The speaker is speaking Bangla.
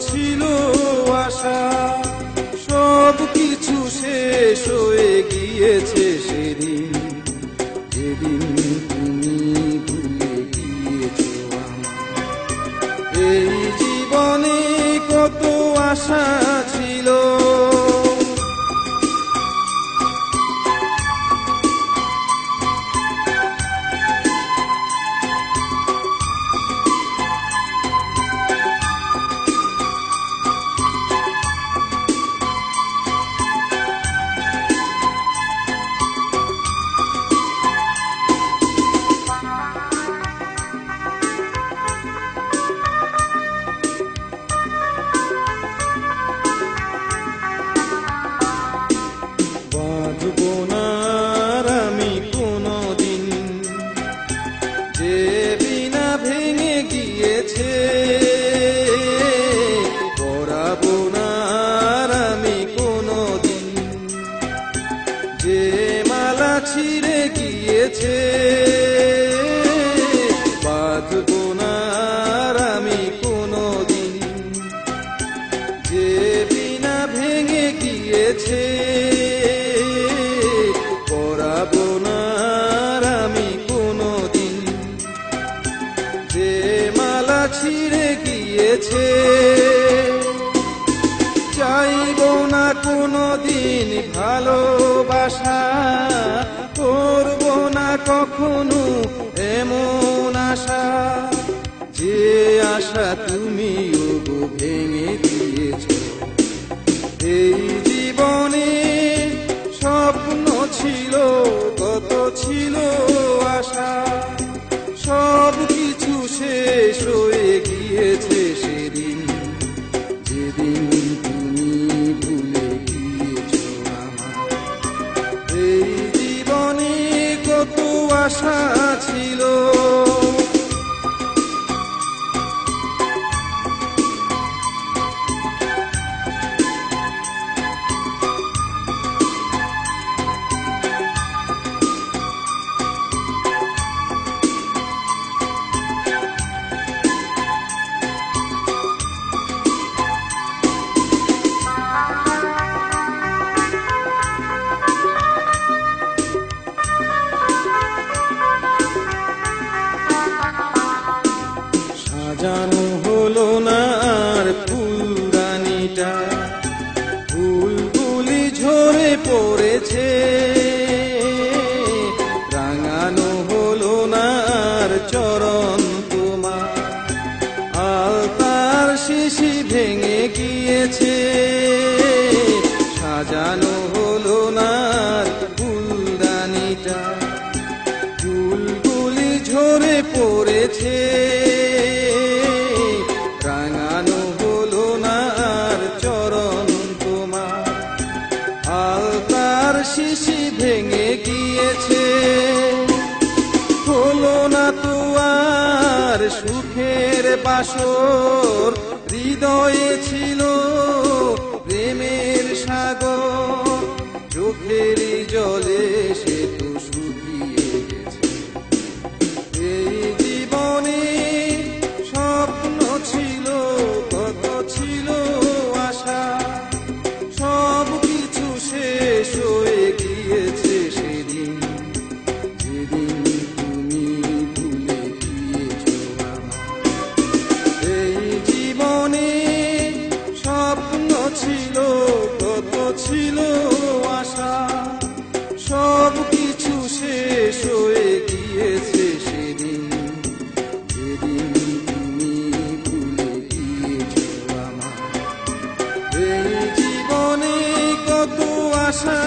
ছিল আশা, সব কিছু শেষ হয়ে গিয়েছে সেদিন, যেদিন তুমি ভুলে গিয়েছো আমার। এই জীবনে কত আশা ছিল, বাঁধবো না আর আমি কোনদিন যে বিনা ভেঙে গিয়েছে, পরাবো না আর আমি কোনদিন যে মালা ছিঁড়ে গিয়েছে। বাঁধবো না আর আমি কোনদিন যে বিনা ভেঙে গিয়েছে, পরাবো না আর আমি কোনদিন যে মালা ছিঁড়ে গিয়েছে। চাইবো না কোনদিন ভালোবাসা, করবো না কখনো এমন আশা, যে আশা তুমি ওগো ভেঙে দিয়েছো। এই জীবনে স্বপ্ন ছিল, কত ছিল আশা, সব কিছু শেষ হয়ে গিয়েছে সেদিন, যেদিন তুমি ভুলে গিয়েছো আমার। এই জীবনে কত আশা ছিল, সাজানো হলো না আর ফুলদানিটা, ফুলগুলি ঝরে পড়েছে। রাঙানো হলো না আর চরণ তোমার, আলতার শিশি ভেঙে গিয়েছে। সাজানো হলো না আর ফুলদানিটা, ফুলগুলি ঝরে পড়েছে। রাঙানো হলো না আর চরণ তোমার, আলতার শিশি ভেঙে গিয়েছে। হলো না তো আর সুখের বাসর, হৃদয়ে ছিল প্রেমের সাগর, চোখের জলে সে তো শুকিয়ে গেছে। এই জীবনে স্বপ্ন ছিল, কত ছিল আশা, সব কিছু শেষ হয়ে গিয়েছে সেদিন, যেদিন তুমি ভুলে গিয়েছো আমার। এই জীবনে স্বপ্ন ছিল, কত ছিল আশা, সব কিছু শেষ হয়ে গিয়েছে সেদিন, যেদিন তুমি ভুলে গিয়েছো আমার। এই জীবনে কত আশা